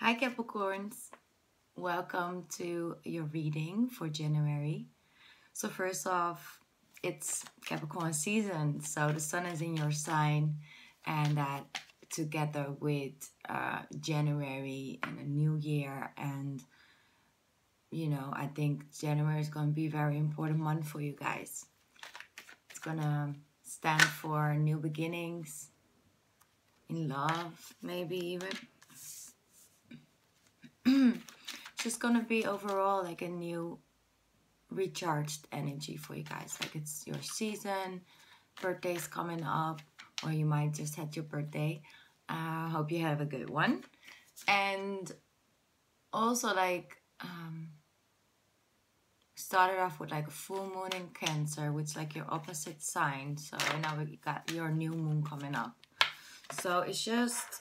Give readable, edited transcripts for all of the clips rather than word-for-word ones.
Hi Capricorns, welcome to your reading for January. So first off, it's Capricorn season, so the sun is in your sign, and that together with January and a new year, and I think January is going to be a very important month for you guys. It's gonna stand for new beginnings in love, maybe even. Just gonna be overall like a new recharged energy for you guys. Like it's your season, birthday's coming up, or you might just had your birthday. Hope you have a good one. And also like started off with like a full moon in Cancer, which is like your opposite sign. So now we got your new moon coming up. So it's just,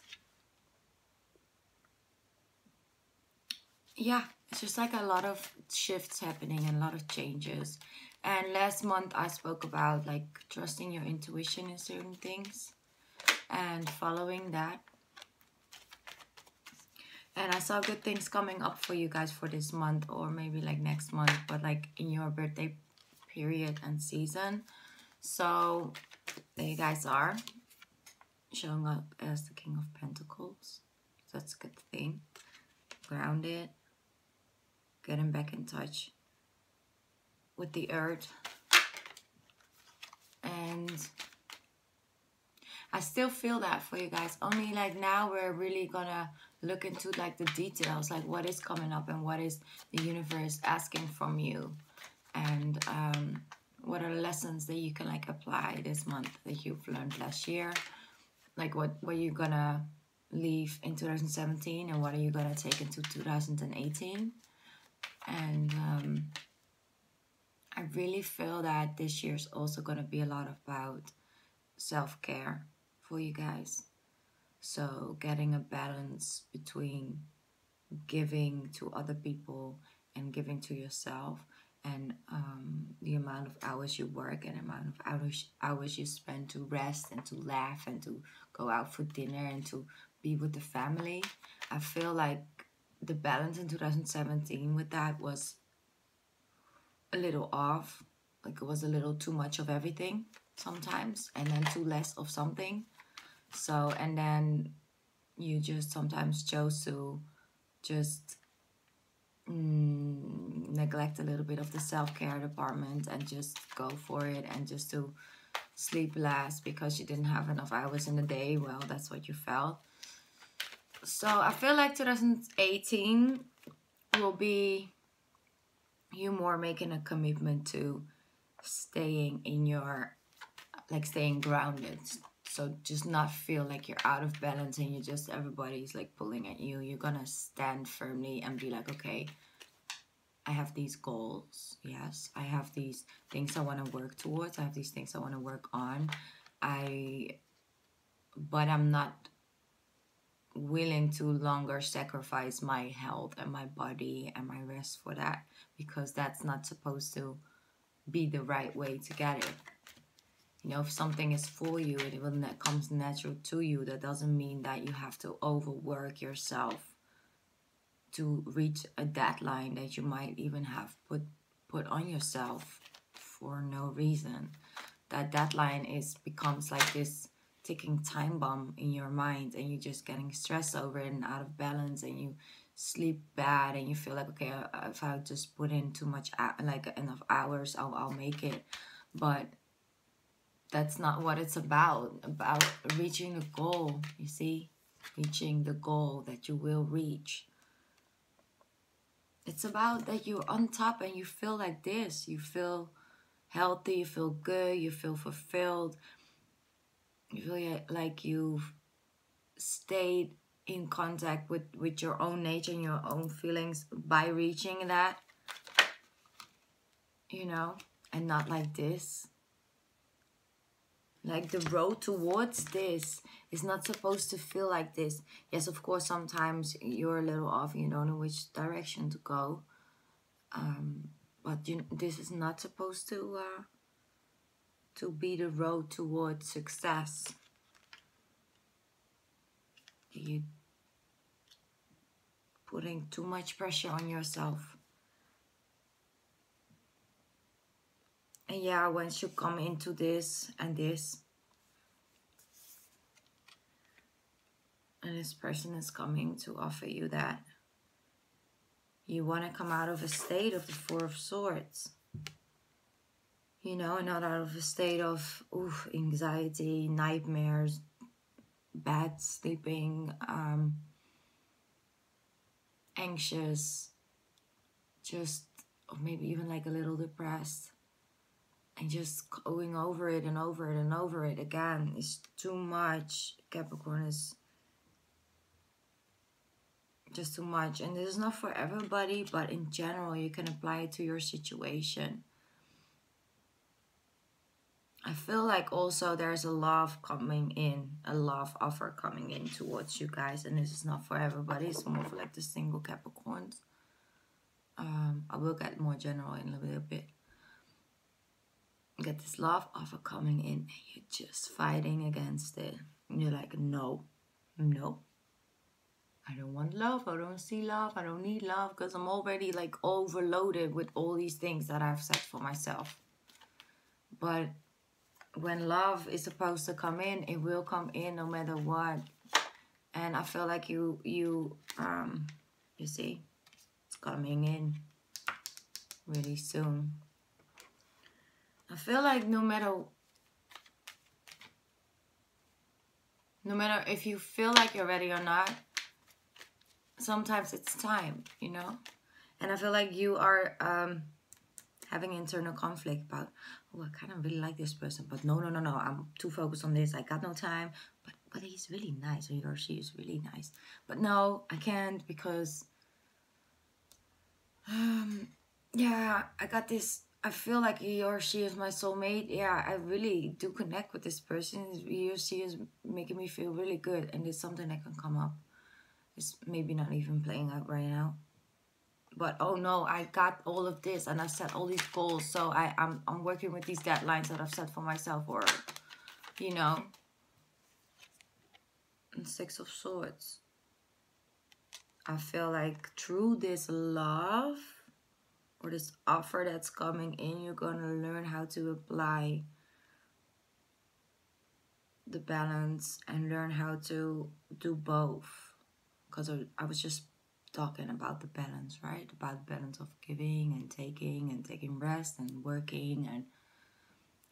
yeah, it's just like a lot of shifts happening and a lot of changes. And last month I spoke about like trusting your intuition in certain things and following that. And I saw good things coming up for you guys for this month, or maybe like next month, but like in your birthday period and season. So there you guys are, showing up as the King of Pentacles. So that's a good thing. Grounded, getting back in touch with the earth. And I still feel that for you guys. Only like now we're really gonna look into like the details, like what is coming up and what is the universe asking from you, and what are the lessons that you can like apply this month that you've learned last year. Like what you're gonna leave in 2017 and what are you gonna take into 2018. And I really feel that this year's also gonna be a lot about self-care for you guys. So getting a balance between giving to other people and giving to yourself, and the amount of hours you work and the amount of hours you spend to rest and to laugh and to go out for dinner and to be with the family. I feel like the balance in 2017 with that was a little off. Like it was a little too much of everything sometimes, and then too less of something. So, and then you just sometimes chose to just neglect a little bit of the self-care department and just go for it and just to sleep less because you didn't have enough hours in the day. Well, that's what you felt. So I feel like 2018 will be you more making a commitment to staying in your, like staying grounded. So just not feel like you're out of balance and you just, everybody's like pulling at you. You're gonna stand firmly and be like, okay, I have these goals. Yes, I have these things I want to work towards. I have these things I want to work on. But I'm not willing to longer sacrifice my health and my body and my rest for that, because that's not supposed to be the right way to get it. You know, if something is for you, it will comes natural to you. That doesn't mean that you have to overwork yourself to reach a deadline that you might even have put on yourself for no reason. That deadline becomes like this ticking time bomb in your mind, and you're just getting stressed over it and out of balance, and you sleep bad, and you feel like, okay, if I just put in too much, like enough hours, I'll make it. But that's not what it's about reaching the goal, you see, reaching the goal that you will reach. It's about that you're on top and you feel like this. You feel healthy, you feel good, you feel fulfilled. You feel like you've stayed in contact with your own nature and your own feelings by reaching that, you know, and not like this. Like the road towards this is not supposed to feel like this. Yes, of course, sometimes you're a little off and you don't know which direction to go. But this is not supposed to be the road towards success. putting too much pressure on yourself. And yeah, once you come into this, and this person is coming to offer you that. You want to come out of a state of the Four of Swords. You know, not out of a state of anxiety, nightmares, bad sleeping, anxious, just, or maybe even like a little depressed. And just going over it and over it and over it again is too much. Capricorn is just too much. And this is not for everybody, but in general, you can apply it to your situation. I feel like also there's a love coming in, a love offer coming in towards you guys. And this is not for everybody. It's more for like the single Capricorns. I will get more general in a little bit. You get this love offer coming in and you're just fighting against it. And you're like, no, no. I don't want love. I don't see love. I don't need love because I'm already like overloaded with all these things that I've set for myself. But when love is supposed to come in, it will come in no matter what. And I feel like you see, it's coming in really soon. I feel like no matter if you feel like you're ready or not, sometimes it's time, you know? And I feel like you are having internal conflict about, oh, I kind of really like this person, but no, I'm too focused on this. I got no time, but he's really nice, or he or she is really nice. But no, I can't because, yeah, I got this. I feel like he or she is my soulmate. Yeah, I really do connect with this person. He or she is making me feel really good. And it's something that can come up. It's maybe not even playing out right now. But oh no, I got all of this and I've set all these goals. So I'm working with these deadlines that I've set for myself. Or, you know. And Six of Swords. I feel like through this love, or this offer that's coming in, you're going to learn how to apply the balance and learn how to do both. Because I was just talking about the balance, right? About the balance of giving and taking rest and working. And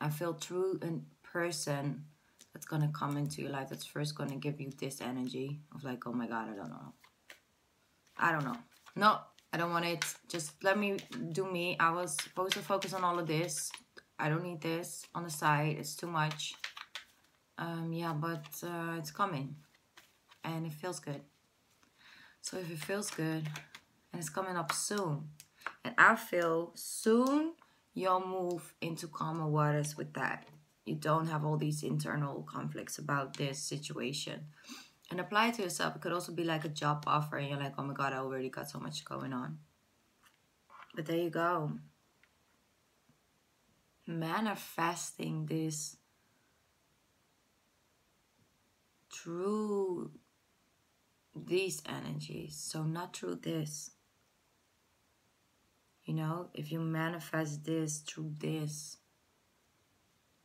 I feel through a person that's going to come into your life that's first going to give you this energy of like, oh my God, I don't know. No. I don't want it. Just let me do me. I was supposed to focus on all of this. I don't need this on the side. It's too much. Yeah, but it's coming. And it feels good. So if it feels good, and it's coming up soon. And I feel soon you'll move into calmer waters with that. You don't have all these internal conflicts about this situation. And apply it to yourself. It could also be like a job offer. And you're like, oh my God, I already got so much going on. But there you go. Manifesting this through these energies. So not through this. You know, if you manifest this through this,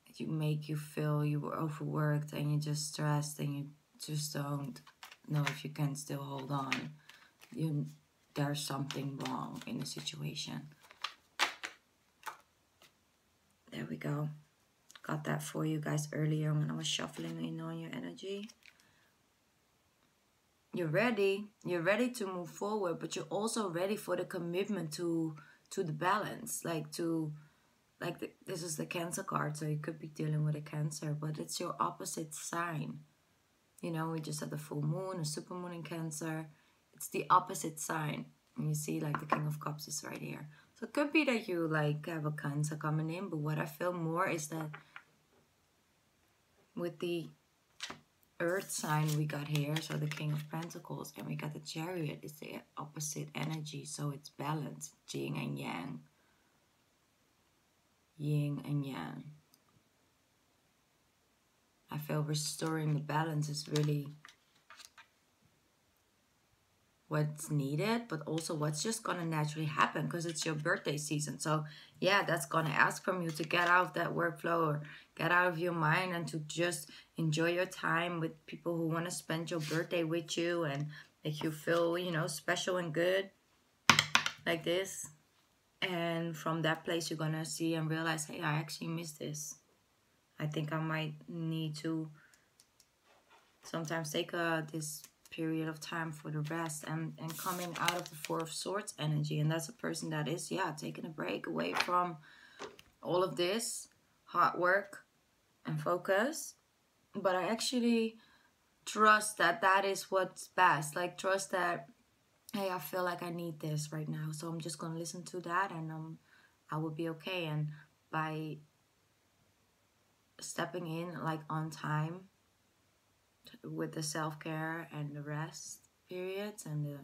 it make you feel you were overworked and you're just stressed and you just don't know if you can still hold on. There's something wrong in the situation. There we go. Got that for you guys earlier when I was shuffling in on your energy. You're ready. You're ready to move forward, but you're also ready for the commitment to the balance. This is the Cancer card, so you could be dealing with a Cancer, but it's your opposite sign. You know, we just had the full moon, a supermoon in Cancer. It's the opposite sign. And you see like the King of Cups is right here. So it could be that you like have a Cancer coming in, but what I feel more is that with the Earth sign we got here, so the King of Pentacles, and we got the Chariot, it's the opposite energy, so it's balanced, yin and yang. Yin and yang. I feel restoring the balance is really what's needed, but also what's just gonna naturally happen because it's your birthday season. So yeah, that's gonna ask from you to get out of that workflow or get out of your mind and to just enjoy your time with people who want to spend your birthday with you and make you feel, you know, special and good like this. And from that place, you're gonna see and realize, hey, I actually miss this. I think I might need to sometimes take this period of time for the rest and coming out of the Four of Swords energy. And that's a person that is, yeah, taking a break away from all of this hard work and focus. But I actually trust that that is what's best. Like, trust that, hey, I feel like I need this right now, so I'm just gonna listen to that, and I will be okay. And by stepping in like on time with the self-care and the rest periods and the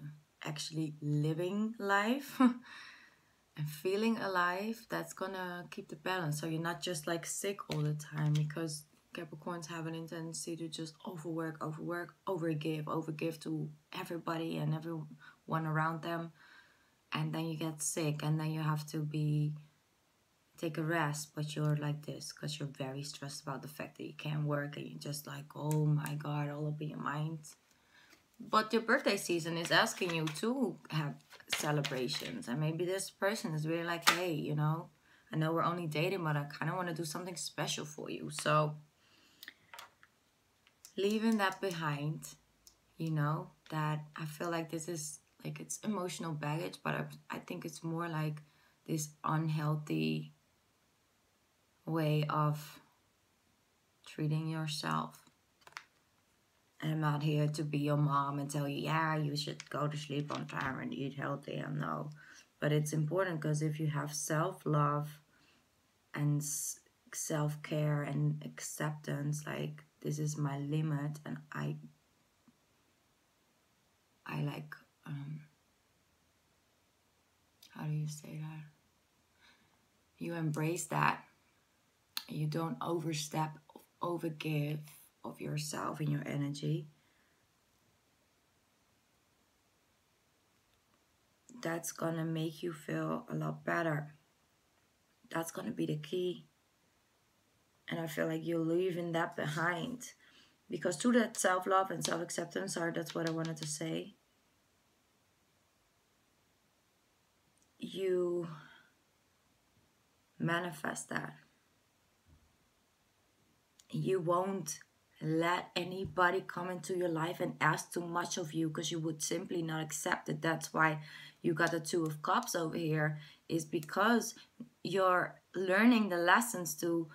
actually living life and feeling alive, that's gonna keep the balance. So you're not just like sick all the time, because Capricorns have an tendency to just overwork, overgive to everybody and everyone around them, and then you get sick, and then you have to take a rest, but you're like this because you're very stressed about the fact that you can't work, and you're just like, oh my god, all up in your mind. But your birthday season is asking you to have celebrations, and maybe this person is really like, hey, you know, I know we're only dating, but I kind of want to do something special for you. So leaving that behind, you know, that I feel like this is like, it's emotional baggage, but I think it's more like this unhealthy way of treating yourself. And I'm not here to be your mom and tell you, yeah, you should go to sleep on time and eat healthy. And no, but it's important, because if you have self-love and self-care and acceptance, like, this is my limit, and I like, how do you say that? You embrace that. You don't overstep, overgive of yourself and your energy. That's gonna make you feel a lot better. That's gonna be the key. And I feel like you're leaving that behind, because through that self-love and self-acceptance, that's what I wanted to say, you manifest that. You won't let anybody come into your life and ask too much of you, because you would simply not accept it. That's why you got the Two of Cups over here, is because you're learning the lessons to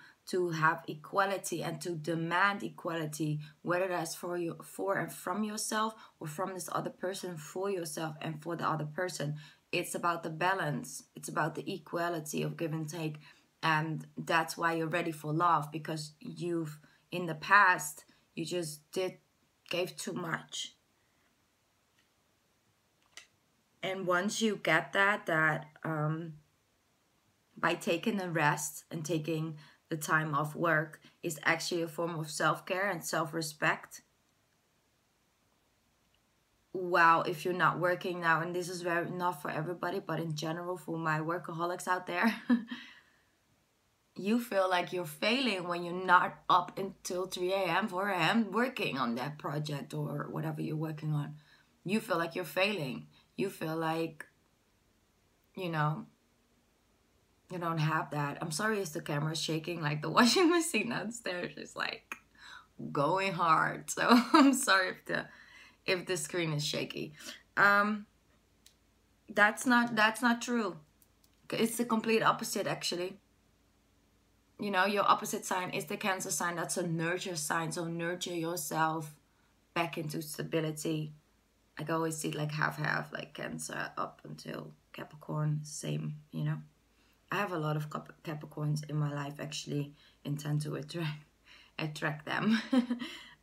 have equality and to demand equality, whether that's for and from yourself, or from this other person for yourself and for the other person. It's about the balance. It's about the equality of give and take. And that's why you're ready for love, because you've, in the past, you just gave too much. And once you get that by taking a rest and taking the time off work is actually a form of self-care and self-respect. Wow, if you're not working now, and this is very not for everybody, but in general for my workaholics out there, you feel like you're failing when you're not up until 3 a.m., 4 a.m. working on that project or whatever you're working on. You feel like you're failing. You feel like, you know, you don't have that. I'm sorry if the camera's shaking, like the washing machine downstairs is like going hard. So I'm sorry if the screen is shaky. That's not true. It's the complete opposite, actually. You know, your opposite sign is the Cancer sign. That's a nurture sign. So nurture yourself back into stability. I can always see like half, like Cancer up until Capricorn, same, you know. I have a lot of Capricorns in my life, actually, intend to attract them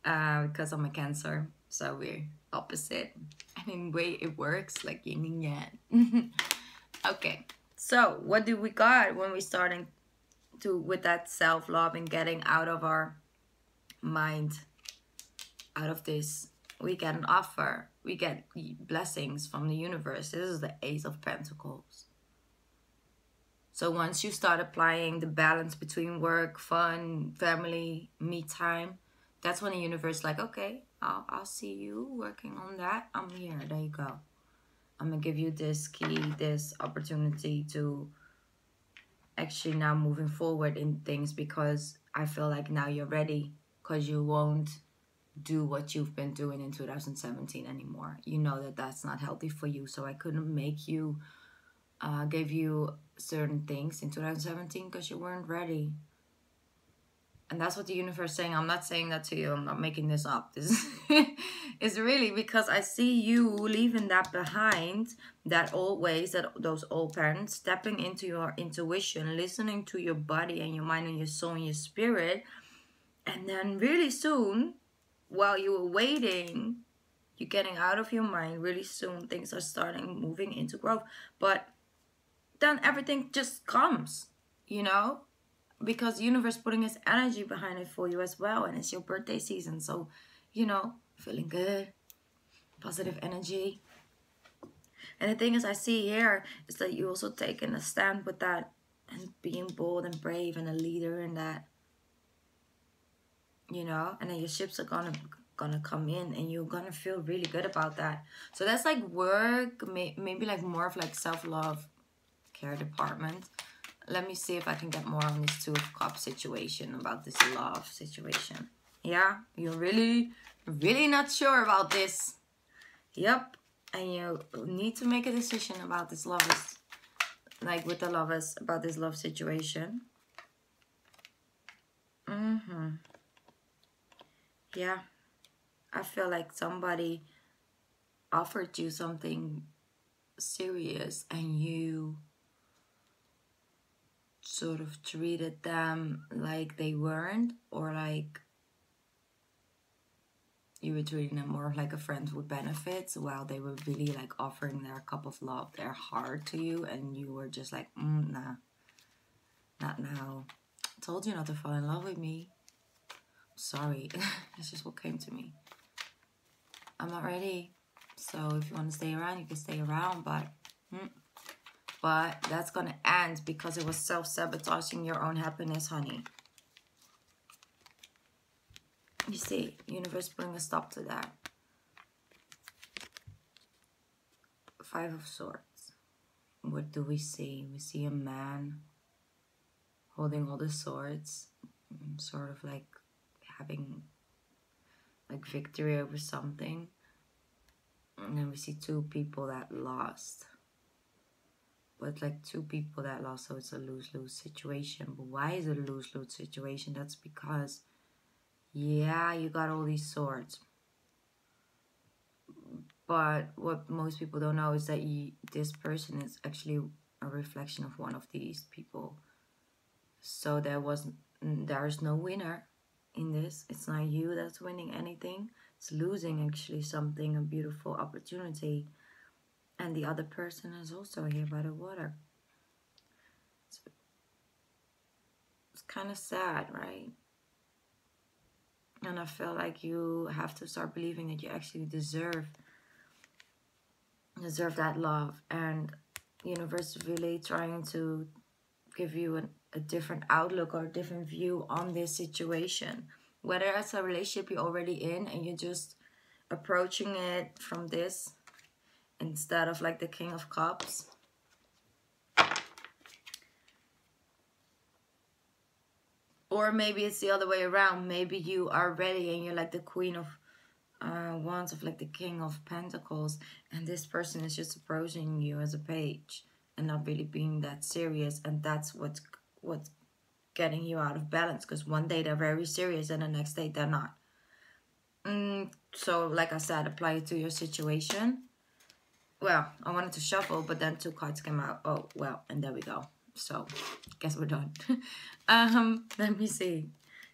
because I'm a Cancer. So we're opposite. And in a way it works, like yin and yang. Okay, so what do we got when we're starting with that self-love and getting out of our mind, out of this? We get an offer. we get blessings from the universe. This is the Ace of Pentacles. So once you start applying the balance between work, fun, family, me time, that's when the universe is like, okay, I'll see you working on that. I'm here. There you go. I'm going to give you this key, this opportunity to actually now moving forward in things, because I feel like now you're ready, because you won't do what you've been doing in 2017 anymore. You know that that's not healthy for you. So I couldn't make you, give you certain things in 2017 because you weren't ready. And that's what the universe is saying. I'm not saying that to you. I'm not making this up. This is really because I see you leaving that behind, that old ways, those old patterns, stepping into your intuition, listening to your body and your mind and your soul and your spirit. And then really soon, while you were waiting, you're getting out of your mind. Really soon, things are starting moving into growth. But then everything just comes, you know? Because the universe putting its energy behind it for you as well. And it's your birthday season. So, you know, feeling good. Positive energy. And the thing is, I see here is that you also taking a stand with that. And being bold and brave and a leader in that. You know. And then your ships are gonna come in. And you're gonna feel really good about that. So that's like work. Maybe like more of like self-love care department. Let me see if I can get more on this Two of Cups situation, about this love situation. Yeah, you're really not sure about this. Yep, and you need to make a decision about this lovers, like with the lovers, about this love situation. Yeah, I feel like somebody offered you something serious and you sort of treated them like they weren't, or like you were treating them more like a friend with benefits, while they were really like offering their cup of love, their heart to you, and you were just like, nah, not now. I told you not to fall in love with me. Sorry. That's just what came to me. I'm not ready. So if you want to stay around, you can stay around, but that's gonna end because it was self-sabotaging your own happiness, honey. You see, universe, bring a stop to that. 5 of Swords. What do we see? We see a man holding all the swords, sort of like having like victory over something. And then we see 2 people that lost. But like 2 people that lost, so it's a lose-lose situation. But why is it a lose-lose situation? That's because, yeah, you got all these swords. But what most people don't know is that this person is actually a reflection of one of these people. So there is no winner in this. It's not you that's winning anything. It's losing actually something, a beautiful opportunity. And the other person is also here by the water. It's kind of sad, right? And I feel like you have to start believing that you actually deserve that love. And the universe is really trying to give you a different outlook or a different view on this situation. Whether it's a relationship you're already in and you're just approaching it from this instead of like the King of Cups. Or maybe it's the other way around. Maybe you are ready and you're like the Queen of Wands, of like the King of Pentacles, and this person is just approaching you as a page and not really being that serious. And that's what's getting you out of balance, because one day they're very serious and the next day they're not. So like I said, apply it to your situation. Well, I wanted to shuffle, but then 2 cards came out. Oh, well, and there we go. So, guess we're done. Let me see.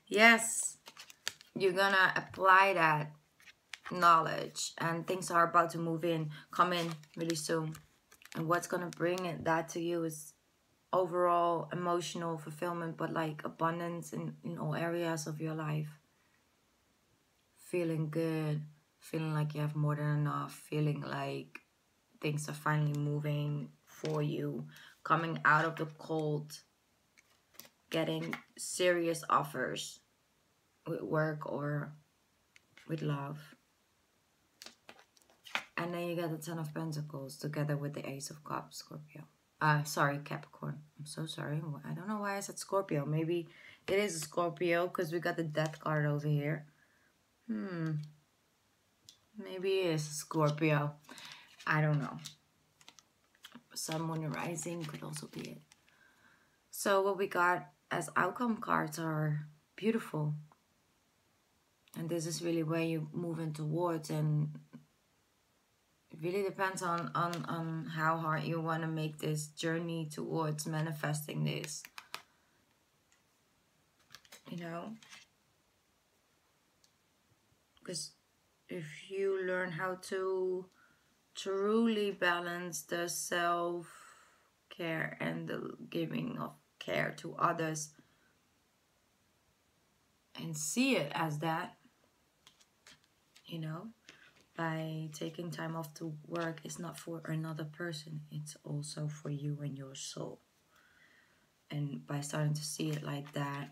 Yes, you're gonna apply that knowledge, and things are about to come in really soon. And what's gonna bring that to you is overall emotional fulfillment, but like abundance in all areas of your life. Feeling good, feeling like you have more than enough, feeling like things are finally moving for you, coming out of the cold, getting serious offers with work or with love. And then you get the Ten of Pentacles together with the Ace of Cups, Scorpio. Sorry, Capricorn. I'm so sorry. I don't know why I said Scorpio. Maybe it is a Scorpio because we got the Death card over here. Maybe it is a Scorpio. I don't know. Sun, Moon, and Rising could also be it. So what we got as outcome cards are beautiful. And this is really where you're moving towards, and it really depends on how hard you want to make this journey towards manifesting this. You know? Because if you learn how to truly balance the self-care and the giving of care to others and see it as that, you know, by taking time off to work, it's not for another person, it's also for you and your soul. And by starting to see it like that,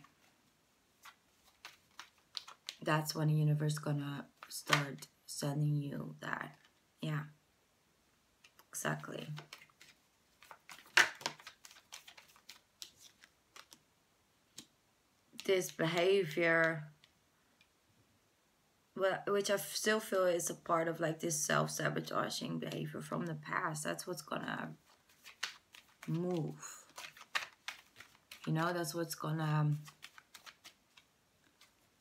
that's when the universe gonna start sending you that. Yeah, exactly. This behavior, well, which I still feel is a part of like this self-sabotaging behavior from the past, that's what's gonna move. You know, that's what's gonna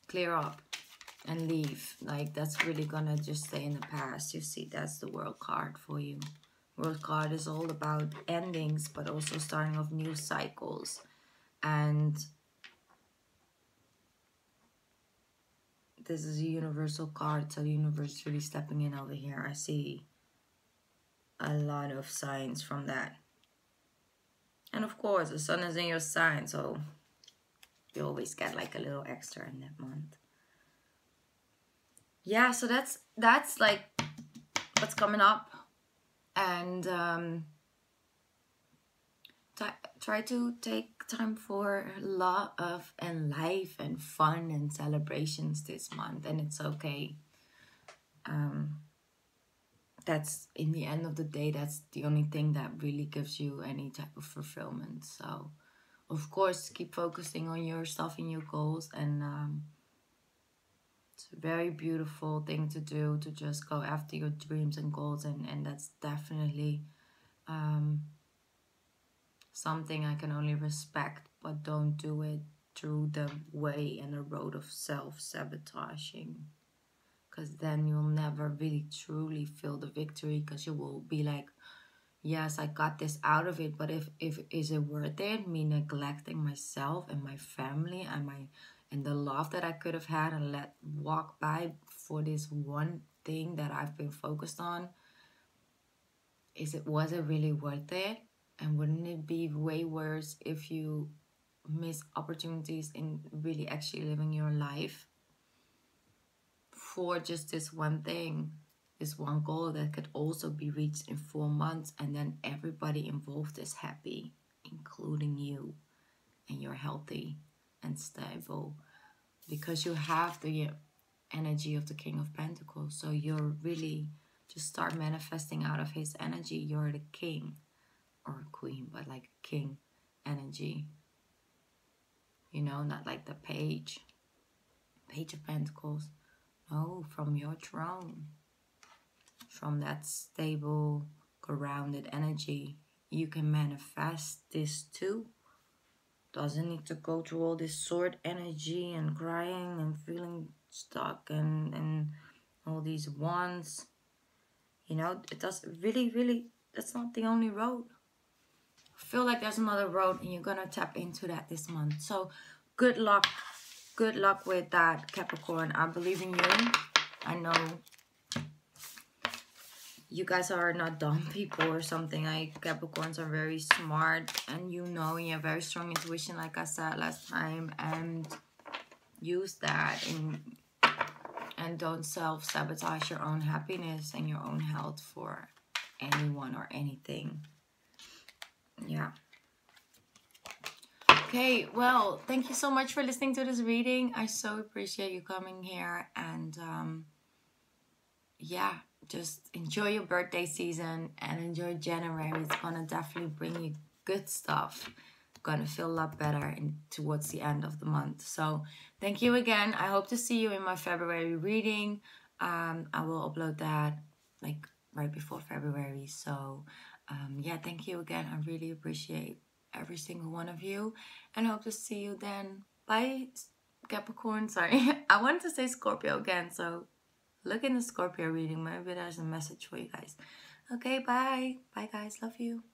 clear up and leave. Like, that's really gonna just stay in the past. You see, that's the World card for you. World card is all about endings, but also starting off new cycles. And this is a universal card, so the universe is really stepping in over here. I see a lot of signs from that. And of course, the sun is in your sign, so you always get like a little extra in that month. Yeah, so that's like what's coming up. And try to take time for love and life and fun and celebrations this month, and it's okay. That's, in the end of the day, that's the only thing that really gives you any type of fulfillment. So of course, keep focusing on your stuff and your goals, and it's a very beautiful thing to do, to just go after your dreams and goals, and that's definitely something I can only respect, but don't do it through the way and the road of self-sabotaging, because then you'll never really truly feel the victory, because you will be like, yes, I got this out of it, but if is it worth it, me neglecting myself and my family and the love that I could have had and let walk by for this one thing that I've been focused on? Was it really worth it? And wouldn't it be way worse if you miss opportunities in really actually living your life for just this one thing, this one goal that could also be reached in 4 months, and then everybody involved is happy, including you, and you're healthy and stable because you have the energy of the King of Pentacles. So you're really just start manifesting out of his energy. You're the king or queen, but like king energy, you know, not like the page of Pentacles. No, from your throne, from that stable, grounded energy, you can manifest this too. Doesn't need to go through all this sword energy and crying and feeling stuck and all these wands. You know, it does really, that's not the only road. I feel like there's another road, and you're gonna tap into that this month. So good luck with that, Capricorn. I believe in you. I know you guys are not dumb people or something. Like, Capricorns are very smart, and you know, you have very strong intuition, like I said last time, and use that And don't self-sabotage your own happiness and your own health for anyone or anything. Yeah. Okay, well, thank you so much for listening to this reading. I so appreciate you coming here. And yeah, just enjoy your birthday season and enjoy January. It's gonna definitely bring you good stuff. Gonna feel a lot better towards the end of the month. So thank you again. I hope to see you in my February reading. I will upload that like right before February. So yeah, thank you again. I really appreciate every single one of you, and hope to see you then. Bye, Capricorn. Sorry, I wanted to say Scorpio again, so look in the Scorpio reading. Maybe there's a message for you guys. Okay, bye. Bye, guys. Love you.